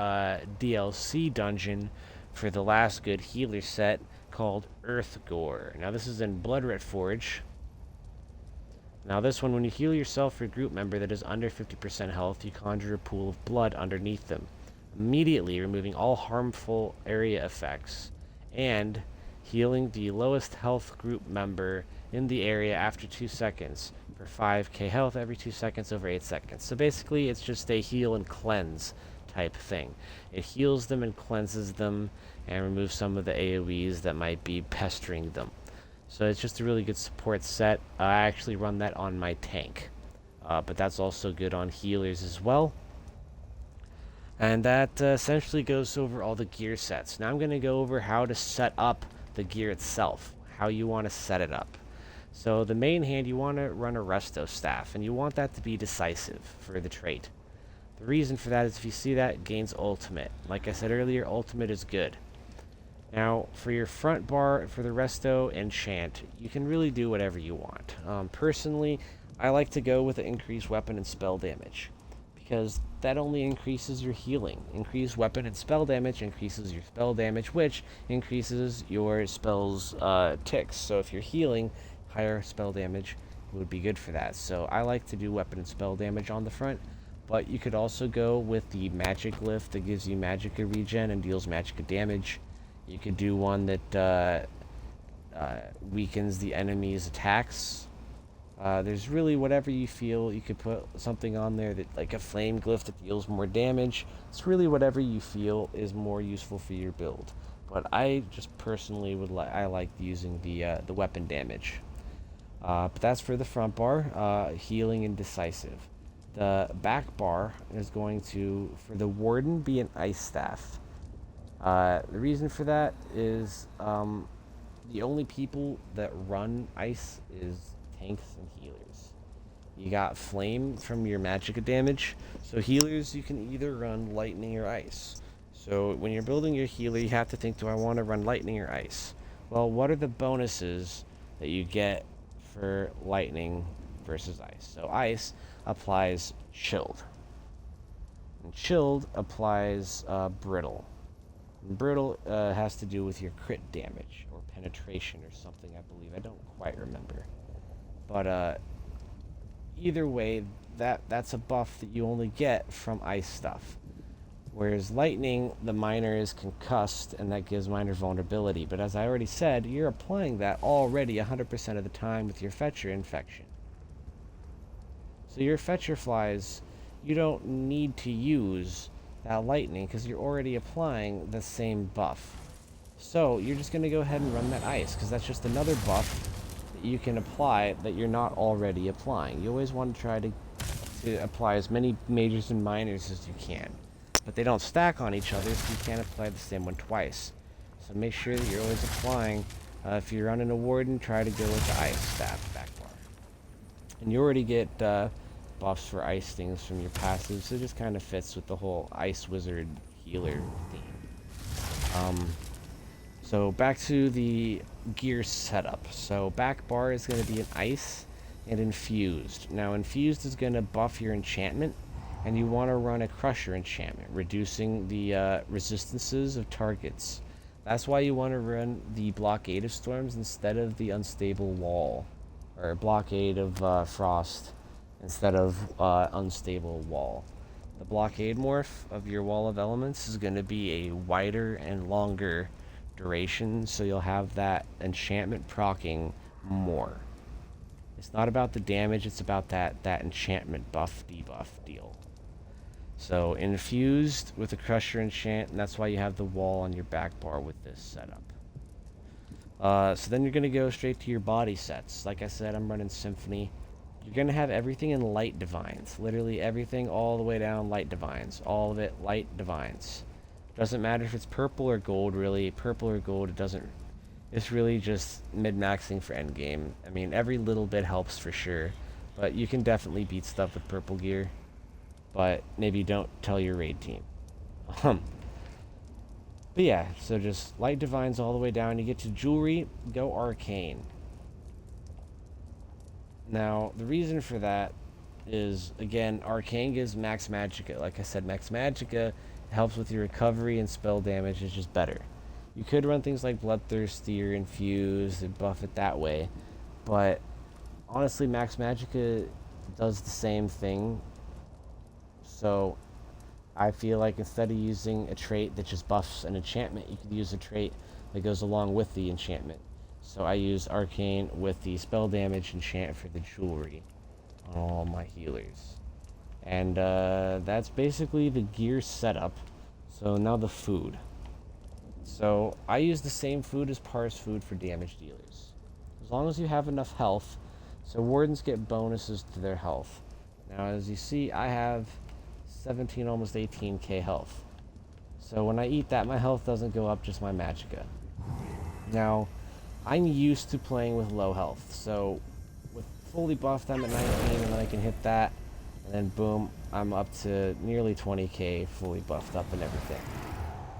DLC dungeon for the last good healer set called Earth Gore. Now this is in Bloodret Forge. Now this one, when you heal yourself or a group member that is under 50% health, you conjure a pool of blood underneath them, immediately removing all harmful area effects, and healing the lowest health group member in the area after 2 seconds for 5k health every 2 seconds over 8 seconds. So basically it's just a heal and cleanse type thing. It heals them and cleanses them and removes some of the AoEs that might be pestering them. So it's just a really good support set. I actually run that on my tank, but that's also good on healers as well. And that essentially goes over all the gear sets. Now I'm going to go over how to set up the gear itself, how you want to set it up. So the main hand, you want to run a Resto Staff, and you want that to be decisive for the trait. The reason for that is if you see that, it gains ultimate. Like I said earlier, ultimate is good. Now, for your front bar, for the Resto Enchant, you can really do whatever you want. Personally, I like to go with the increased weapon and spell damage, because that only increases your healing. Increased weapon and spell damage increases your spell damage, which increases your spell's ticks. So if you're healing, higher spell damage would be good for that. So I like to do weapon and spell damage on the front, but you could also go with the magic glyph that gives you magicka regen and deals magicka damage. You could do one that weakens the enemy's attacks. There's really whatever you feel. You could put something on there that, like a flame glyph that deals more damage. It's really whatever you feel is more useful for your build. But I just personally I like using the weapon damage. But that's for the front bar, healing and decisive. The back bar is going to, for the Warden, be an ice staff. The reason for that is the only people that run ice is tanks and healers. You got flame from your magicka damage, so healers you can either run lightning or ice. So when you're building your healer, you have to think, do I want to run lightning or ice? Well, what are the bonuses that you get for lightning versus ice? So ice applies chilled, and chilled applies brittle. And brittle has to do with your crit damage or penetration or something, I believe. I don't quite remember. But either way, that's a buff that you only get from ice stuff. Whereas lightning, the miner is concussed, and that gives miner vulnerability. But as I already said, you're applying that already 100% of the time with your Fetcher infection. So your Fetcher flies, you don't need to use that lightning because you're already applying the same buff. So you're just going to go ahead and run that ice, because that's just another buff that you can apply that you're not already applying. You always want to try to apply as many majors and minors as you can, but they don't stack on each other, so you can't apply the same one twice. So make sure that you're always applying. If you're running a Warden, try to go with the ice staff back bar. And you already get buffs for ice things from your passive, so it just kind of fits with the whole ice wizard healer theme. So back to the gear setup. So back bar is going to be an ice and infused. Now infused is going to buff your enchantment, and you want to run a crusher enchantment, reducing the resistances of targets. That's why you want to run the blockade of storms instead of the unstable wall, or blockade of frost instead of unstable wall. The blockade morph of your wall of elements is going to be a wider and longer duration, so you'll have that enchantment proccing more. It's not about the damage, it's about that enchantment buff debuff deal. So infused with a crusher enchant, and that's why you have the wall on your back bar with this setup. So then you're going to go straight to your body sets. Like I said, I'm running Symphony. You're going to have everything in light divines. Literally everything all the way down light divines. All of it light divines. Doesn't matter if it's purple or gold, really. Purple or gold, it doesn't... It's really just mid-maxing for endgame. I mean, every little bit helps for sure. But you can definitely beat stuff with purple gear. But maybe don't tell your raid team. But yeah, so just light divines all the way down. You get to jewelry, go arcane. Now, the reason for that is, again, arcane gives max magicka. Like I said, max magicka helps with your recovery, and spell damage is just better. You could run things like Bloodthirsty or Infuse and buff it that way, but honestly, Max Magicka does the same thing. So I feel like instead of using a trait that just buffs an enchantment, you could use a trait that goes along with the enchantment. So I use Arcane with the spell damage enchant for the jewelry on all my healers. And that's basically the gear setup. So now the food. So I use the same food as Parse food for damage dealers. As long as you have enough health, so wardens get bonuses to their health. Now as you see, I have 17, almost 18k health. So when I eat that, my health doesn't go up, just my magicka. Now, I'm used to playing with low health, so with fully buffed I'm at 19, and then I can hit that, and then boom, I'm up to nearly 20k fully buffed up and everything.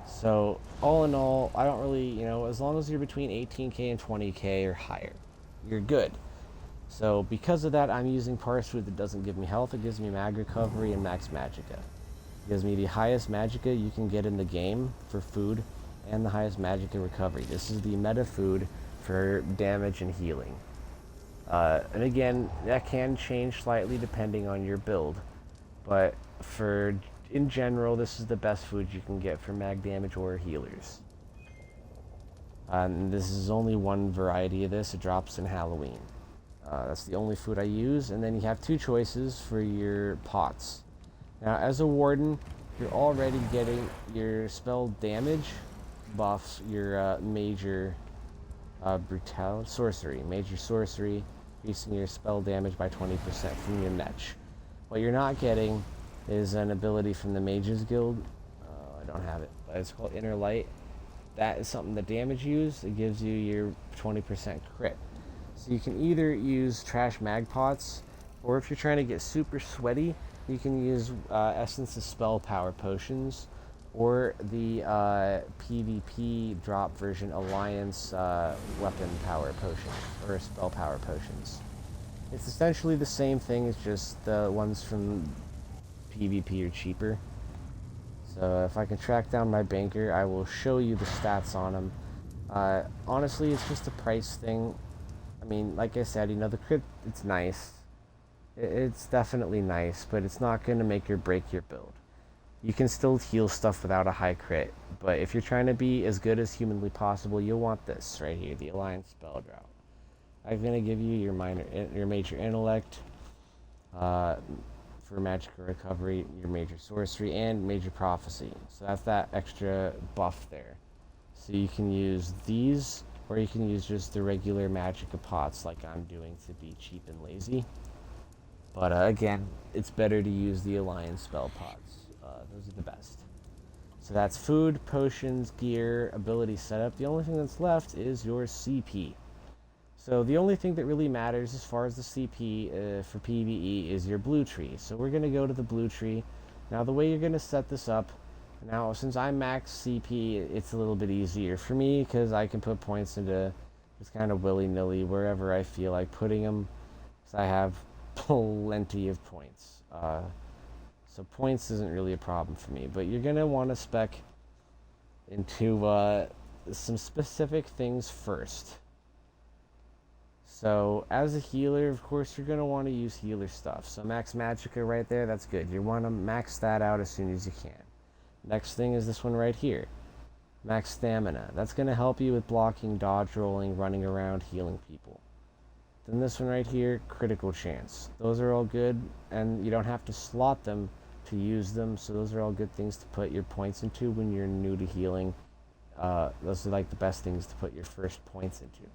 So all in all, I don't really, as long as you're between 18k and 20k or higher, you're good. So because of that, I'm using Parse food that doesn't give me health. It gives me mag recovery and max magicka. It gives me the highest magicka you can get in the game for food and the highest magicka recovery. This is the meta food for damage and healing. And again, that can change slightly depending on your build, but in general, this is the best food you can get for mag damage or healers. And this is only one variety of this. It drops in Halloween. That's the only food I use, and then you have two choices for your pots. Now, as a warden, you're already getting your spell damage buffs, your major sorcery, increasing your spell damage by 20% from your mech. What you're not getting is an ability from the Mages Guild. I don't have it, but it's called Inner Light. That is something that damage use. It gives you your 20% crit. So you can either use trash mag pots, or if you're trying to get super sweaty, you can use Essence of Spell Power Potions, or the PvP drop version Alliance Weapon Power Potion, or Spell Power Potions. It's essentially the same thing, it's just the ones from PvP are cheaper. So if I can track down my banker, I will show you the stats on him. Honestly, it's just a price thing. I mean, like I said, the crit, it's nice. It's definitely nice, but it's not going to make or break your build. You can still heal stuff without a high crit, but if you're trying to be as good as humanly possible, you'll want this right here, the Alliance Spell Drop. I'm going to give you your major intellect for magical recovery, your major sorcery, and major prophecy. So that's that extra buff there. So you can use these, or you can use just the regular magicka pots like I'm doing to be cheap and lazy. But again, it's better to use the Alliance spell pots. Those are the best. So that's food, potions, gear, ability setup. The only thing that's left is your CP. So the only thing that really matters as far as the CP for PvE is your blue tree. So we're going to go to the blue tree. Now the way you're going to set this up, now since I'm max CP, it's a little bit easier for me because I can put points into just kind of willy-nilly wherever I feel like putting them, because I have plenty of points. So points isn't really a problem for me, but you're going to want to spec into some specific things first. So as a healer, of course, you're going to want to use healer stuff. So max magicka right there, that's good. You want to max that out as soon as you can. Next thing is this one right here. Max stamina. That's going to help you with blocking, dodge rolling, running around, healing people. Then this one right here, critical chance. Those are all good, and you don't have to slot them to use them, so those are all good things to put your points into when you're new to healing. Those are like the best things to put your first points into.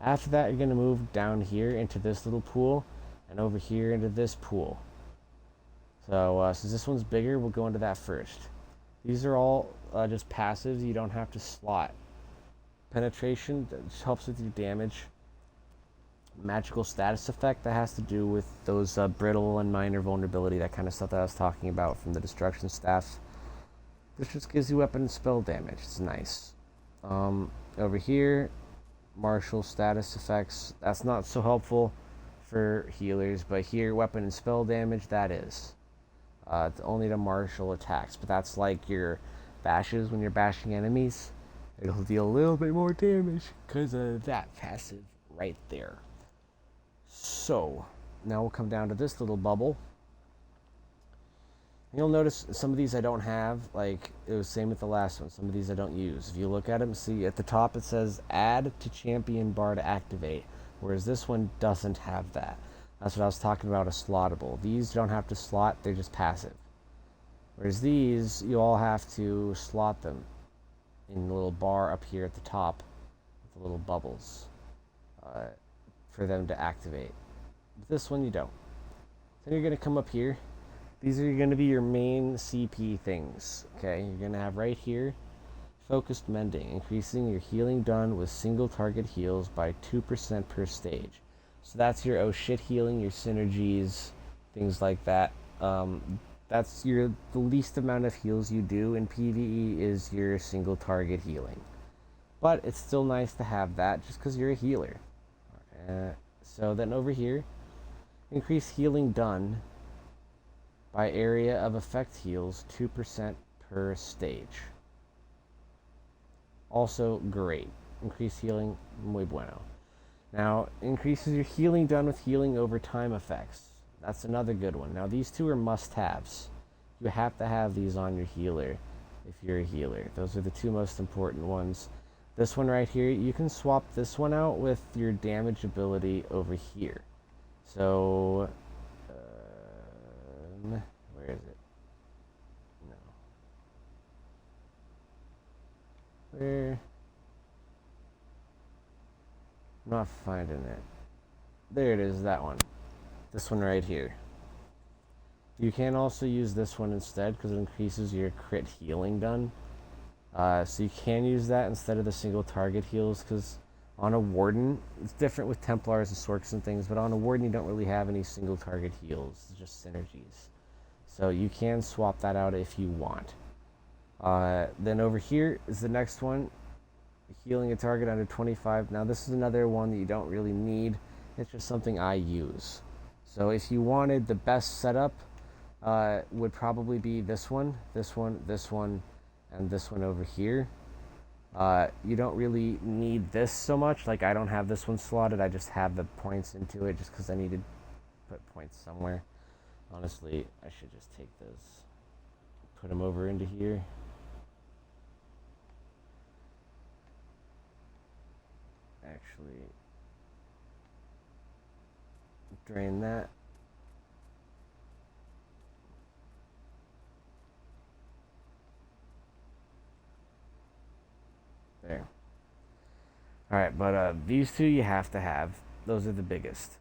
After that, you're going to move down here into this little pool, and over here into this pool. So since this one's bigger, we'll go into that first. These are all just passives. You don't have to slot. Penetration, that just helps with your damage. Magical status effect, that has to do with those brittle and minor vulnerability, that kind of stuff that I was talking about from the destruction staff. This just gives you weapon and spell damage. It's nice. Over here, martial status effects, that's not so helpful for healers, but here, weapon and spell damage, that is. It's only to martial attacks, but that's like your bashes when you're bashing enemies. It'll deal a little bit more damage because of that passive right there. So, now we'll come down to this little bubble. You'll notice some of these I don't have, like it was same with the last one. Some of these I don't use. If you look at them, see at the top it says add to champion bar to activate, whereas this one doesn't have that. That's what I was talking about, a slottable. These don't have to slot, they're just passive. Whereas these, you all have to slot them in the little bar up here at the top with the little bubbles for them to activate. But this one you don't. Then you're going to come up here. These are going to be your main CP things, okay? You're going to have right here, Focused Mending, increasing your healing done with single target heals by 2% per stage. So that's your oh shit healing, your synergies, things like that. That's the least amount of heals you do in PvE is your single target healing. But it's still nice to have that just because you're a healer. So then over here, increase healing done by area of effect heals 2% per stage. Also great. Increase healing, muy bueno. Now, increases your healing done with healing over time effects. That's another good one. Now, these two are must-haves. You have to have these on your healer if you're a healer. Those are the two most important ones. This one right here, you can swap this one out with your damage ability over here. So, where is it? No. Where? I'm not finding it. There it is, that one. This one right here. You can also use this one instead because it increases your crit healing done. So you can use that instead of the single target heals because on a Warden, it's different with Templars and Sorks and things, but on a Warden you don't really have any single target heals. It's just synergies. So you can swap that out if you want. Then over here is the next one. Healing a target under 25. Now this is another one that you don't really need. It's just something I use. So if you wanted the best setup, would probably be this one, this one, this one, and this one over here. You don't really need this so much. Like I don't have this one slotted. I just have the points into it just because I needed to put points somewhere. Honestly, I should just take those, put them over into here. Actually, drain that. There. Alright, but these two you have to have. Those are the biggest.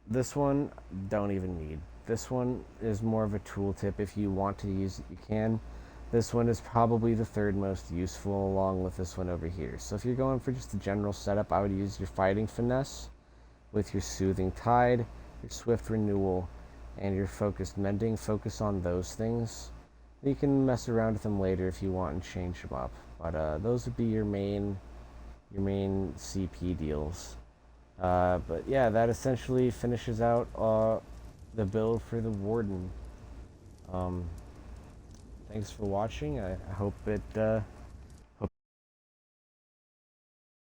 This one, don't even need. This one is more of a tooltip. If you want to use it, you can. This one is probably the third most useful along with this one over here. So if you're going for just a general setup, I would use your Fighting Finesse with your Soothing Tide, your Swift Renewal, and your Focused Mending. Focus on those things. You can mess around with them later if you want and change them up. But those would be your main CP deals. But yeah, that essentially finishes out the build for the Warden. Thanks for watching. I hope it